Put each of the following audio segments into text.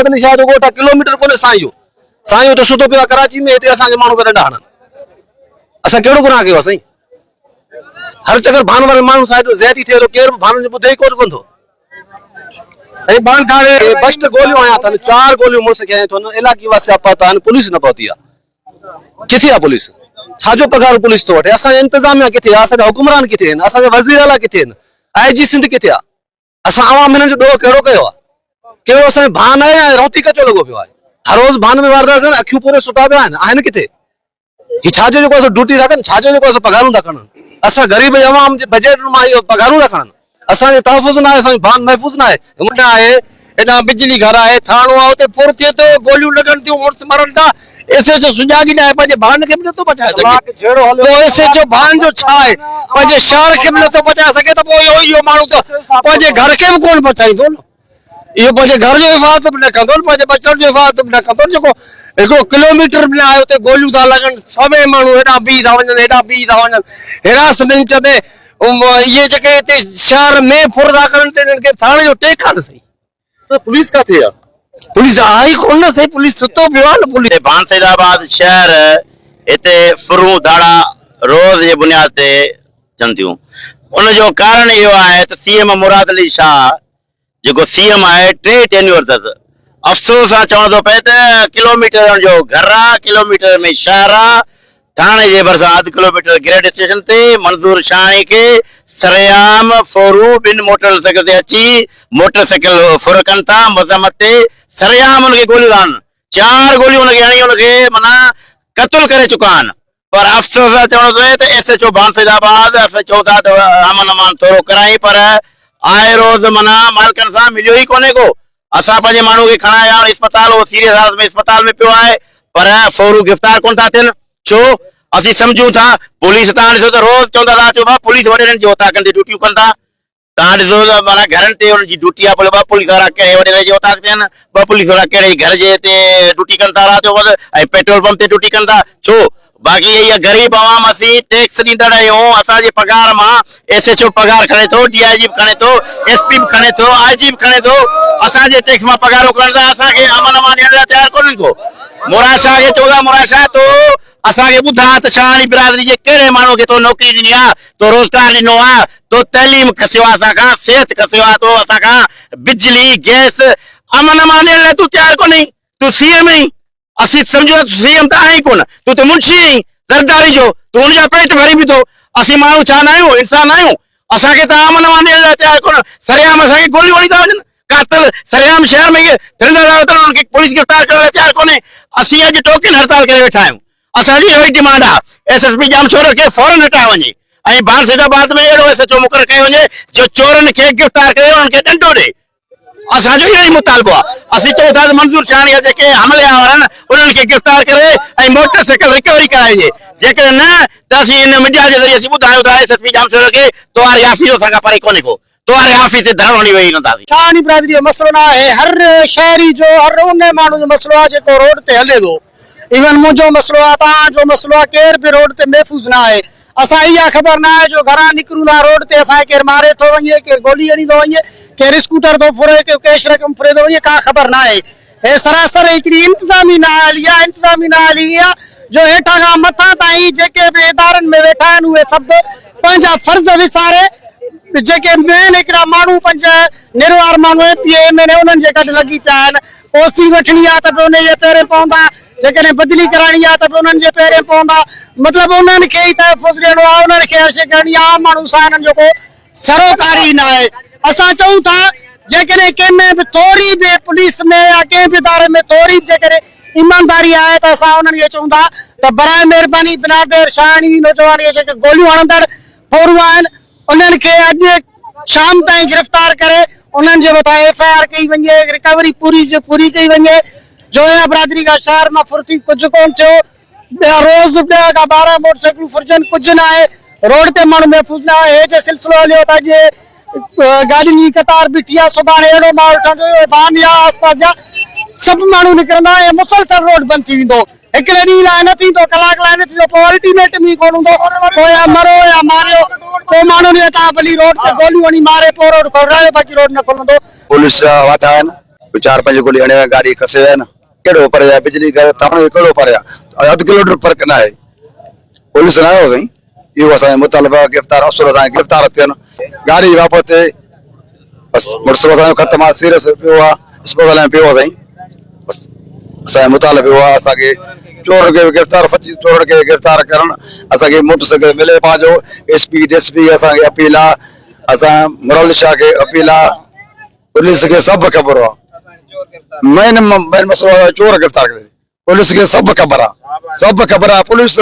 मोहम्मद अली शाह जो ॻोठ आहे किलोमीटर कोन्हे साईं तो सुतो पियो आहे कराची में, हिते असांजे माण्हू खे ॾंडा हणनि। असां कहिड़ो गुनाह कयो आहे साईं? हर चकर भान वारे माण्हू सां हेॾो ज़्यादती थिए थो, केरु भान जो ॿुधे ई कोन थो। साईं बान थाणे बस्ट गोलियूं आया अथनि, 4 गोलियूं मुड़ुस खे आयूं अथनि, इलाइक़ी वासिया पता आहिनि, पुलिस न पहुती आहे। किथे आहे पुलिस? छाजो पगार पुलिस थो वठे? असांजा इंतजामिया किथे आहे? असांजा हुकुमरान किथे आहिनि? असांजा वज़ीर आला किथे आहिनि? IG सिंध किथे आहे? असां आवाम हिननि जो ॾोह कहिड़ो कयो आहे? कहिड़ो असांजो भान आहे ऐं रोटी कचो लॻो पियो आहे? हर रोज़ भान में वारदात आहिनि, अखियूं पूरे सुता पिया आहिनि किथे? ही छाजो जेको असां ड्यूटी था कनि, छाजो जेको असां पगारूं था खणनि? असां ग़रीब अवाम जे बजट मां इहो पगारूं था खणनि। असांजे तहफ़ुज़ न आहे, असांजो भान महफ़ूज़ न आहे। मुंडा आहे, हेॾां बिजली घर आहे, थाणो आहे, उते फुर थिए थो, गोलियूं लॻनि थियूं, मुड़ुस मरनि था। SHO सुजाॻी न आहे, पंहिंजे भान खे बि नथो बचाए सघे। SHO भान जो छा आहे? पंहिंजे शहर खे बि नथो बचाए सघे त पोइ इहो माण्हू त पंहिंजे घर खे बि कोन बचाईंदो न। इहो पंहिंजे घर जो हिफ़ाज़त बि न कंदो, पंहिंजे बचनि जो हिफ़ाज़त बि न कंदो। जेको 1 किलोमीटर बि न आहे उते गोलियूं था लॻनि, सभई माण्हू हेॾां बीह था वञनि, हेॾां बीह था वञनि, हिरासमेंट में। इहे जेके हिते शहर में फुर था करनि, हिननि खे थाणे जो टेक आहे न सही। त पुलिस काथे आहे? पुलिस आई कोन न सही, पुलिस सुतो पियो आहे न। पुलिस भान सैदाबाद शहर हिते फुरूं धाड़ा रोज़ जे बुनियाद ते थियनि थियूं। उनजो कारण इहो आहे त CM मुराद अली शाह जेको CM आहे 3 टेन्योर अथसि। अफ़सोस सां चवणो थो पए त किलोमीटर जो घर आहे, किलोमीटर में शहर आहे। थाणे जे भरिसां 1/2 किलोमीटर ग्रेड स्टेशन ते मंज़ूर शाही खे सरेआम फोरू 2 मोटरसाइकिल ते अची मोटरसाइकिल फुर कनि था, मज़म्मत ते सरेआम उनखे गोलियूं आहिनि। 4 गोलियूं उनखे हणी उनखे माना क़तल करे चुका आहिनि। पर अफ़सोस सां चवणो थो पए त SHO भान सैदाबाद असां चऊं था त अमन अमान थोरो कराई, पर आए रोज़ माना मालिकनि सां मिलियो ई कोन्हे को। असां पंहिंजे माण्हू खे खणाया अस्पताल, उहो सीरियस हालत में अस्पताल में पियो आहे, पर फोरू गिरफ़्तार कोन था थियनि। छो? असीं सम्झूं था पुलिस, तव्हां ॾिसो त रोज़ चवंदा था अचो पुलिस वॾेरनि जे ओताकनि ते ड्यूटियूं कनि था। तव्हां ॾिसो त माना घरनि ते हुननि जी ड्यूटी आहे, भले 2 पुलिस वारा कहिड़े वॾेरे जे ओताक ते आहिनि, 2 पुलिस वारा कहिड़े घर जे ते ड्यूटी कनि था राति जो वधि, ऐं पेट्रोल पंप ते ड्यूटी कनि था। छो? बाक़ी इहा ग़रीब आवाम असीं टैक्स ॾींदड़ आहियूं। असांजे पगार मां SHO पगार खणे थो, DIG बि खणे थो, SP बि खणे थो, IG बि खणे थो। असांजे टैक्स मां पगारूं खणनि था, असांखे अमन अमान ॾियण लाइ तयारु कोन्हनि को। मुराद शाह खे चवंदा, मुराद शाह तो असांखे ॿुधा त शाहानी बिरादरी जे कहिड़े माण्हू खे तो नौकरी ॾिनी आहे, तो रोज़गार ॾिनो आहे, तो तइलीम खसियो आहे असांखां, सिहत खसियो आहे, तो असांखां बिजली गैस अमन अमान ॾियण लाइ तूं तयारु कोन्हे। तूं CM आहीं, असीं सम्झो CM त आहीं कोन, तूं त मुंशी आहीं ज़रदारी जो, तूं हुनजा पेट भरी बीठो। असीं माण्हू छा न आहियूं, इंसान आहियूं? असांखे त अमन अमान ॾियण लाइ तयारु कोन। सरेआम असांखे गोलियूं हणी था वञनि, कातल सरेआम शहर में फिरंदा था वञनि, उन्हनि खे पुलिस गिरफ़्तार करण लाइ तयारु कोन्हे। असीं अॼु टोकन हड़ताल करे वेठा आहियूं। असांजी इहो ई डिमांड आहे SSP जामशोर खे फौरन हटाए वञे, ऐं भान सैदाबाद में अहिड़ो SHO मुक़ररु कयो वञे जो चोरनि खे गिरफ़्तार करे उन्हनि खे ॾंडो ॾे। असांजो इहो ई मुतालबो आहे। असीं चऊं था त मंज़ूर शाहनी जेके हमले वारा आहिनि उन्हनि खे गिरफ़्तार करे ऐं मोटरसाइकिल रिकवरी कराई वञे। जेकॾहिं न त असीं हिन मीडिया जे ज़रिए असीं ॿुधायूं था SSP जामशोर खे तोहारी ऑफिस असांखां परे कोन्हे को, तोहारे ऑफिस ते धरणो हणी वेही रहंदासीं। शाहानी बिरादरी जो मसलो न आहे, हर शहरी जो, हर उन माण्हू जो मसलो आहे जेको रोड ते हले थो। इवन मुंहिंजो मसलो आहे, तव्हांजो मसलो आहे, केर बि रोड ते महफ़ूज़ न आहे। असां इहा ख़बर न आहे जो घरां निकिरूं था रोड ते असांखे केरु मारे थो वञे, केरु गोली हणी थो वञे, केरु स्कूटर थो फुरे, केरु कैश रक़म फुरे थो वञे, का ख़बर न आहे। हे सरासर हिकिड़ी इंतिज़ामी नाहली आहे। इंतिज़ामी नाहली इहा जो हेठां खां मथां ताईं जेके बि इदारनि में वेठा आहिनि उहे सभु पंहिंजा फ़र्ज़ विसारे, जेके मेन हिकिड़ा माण्हू पंज निर्वार माण्हू PMN उन्हनि जे गॾु लॻी पिया आहिनि। पोस्ती वठणी आहे त बि उन जे पहिरें पवंदा, जेकॾहिं बदिली कराइणी आहे त बि उन्हनि जे पहिरें पवंदा। मतिलबु उन्हनि खे ई तहफ़ुज़ ॾियणो आहे, उन्हनि खे हर शइ करणी आहे। आम माण्हू सां हिननि जो को सरोकारी न आहे। असां चऊं था जेकॾहिं कंहिं में बि थोरी बि पुलिस में या कंहिं बि इदारे में थोरी बि जेकॾहिं ईमानदारी आहे त असां उन्हनि खे चऊं था त बराए महिरबानी बिनादेर शाहानी नौजवानी जेके गोलियूं हणंदड़ फोरू आहिनि उन्हनि खे अॼु शाम ताईं गिरफ़्तार करे उन्हनि जे मथां FIR कई वञे, रिकवरी पूरी कई वञे। जोया बिरादरी का शहर में फुर्ती कुछ कोन थियो। रोज़ 10 खां 12 मोटरसाइकिल फुरजन, कुछ ना है। रोड ते माण्हू महफ़ूज़ ना है। जे सिलसिलो हलियो त जे गाड़ियुनि जी कतार बीठी आहे, सुभाणे अहिड़ो माहौल ठहंदो भान या आसपास जा सभु माण्हू निकिरंदा ऐं मुसलसल रोड बंदि थी वेंदो। हिकिड़े ॾींहं लाइ न थींदो, कलाक लाइ न थींदो, पोइ अल्टीमेटम ई कोन हूंदो। पोइ या मरो या मारियो, पोइ माण्हू ने तव्हां भली रोड ते गोलियूं हणी मारे पोइ रोड खोलायो, बाक़ी रोड न खोलंदो। पुलिस वाटा आहिनि, 4-5 गोली हणे गाड़ी कसे है ना केड़ो पर है बिजली घर थानो केड़ो पर है 1/2 किलोमीटर फर्क ना है पुलिस ना आयो सही यो असा मुतालबा गिरफ्तार अफसर असा गिरफ्तार थियन गाड़ी वापस बस मोटरसाइकिल खत्म आ सीरियस पियो आ अस्पताल में पियो सही बस असा मुतालबा हुआ असा के चोर के गिरफ्तार सच्ची चोर के गिरफ्तार करण असा के मोटरसाइकिल मिले पाजो एसपी डीएसपी असा के अपील आ असा मुरल शाह के अपील आ पुलिस के सब खबर हो मैंने मसलो चोर गिरफ्तार करे पुलिस के सब खबर आ पुलिस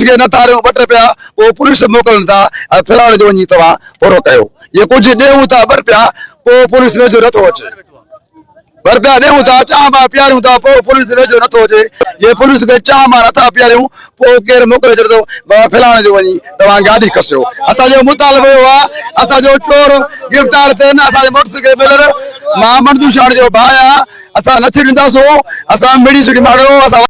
के न तारियों बटे पिया वो पुलिस मोकलन था फिलहाल जो वही तवा पूरो कयो ये कुछ देऊ था बर पिया वो पुलिस में जो नथो अचे बर पिया देऊ था चाह प्यारियूं था पो पुलिस में जो नथो अचे ये पुलिस के चाह मा नथा प्यारियूं पो केर मोकले छड़दो फिलहाल जो वही तवा गाड़ी कसियो असा जो मुतालबो हुआ असा जो चोर गिरफ्तार थे न असा मोटरसाइकिल बेलर मां मंदू शान जो भाया असा न छड़ींदासो असा मिड़ी सुड़ी मारो असा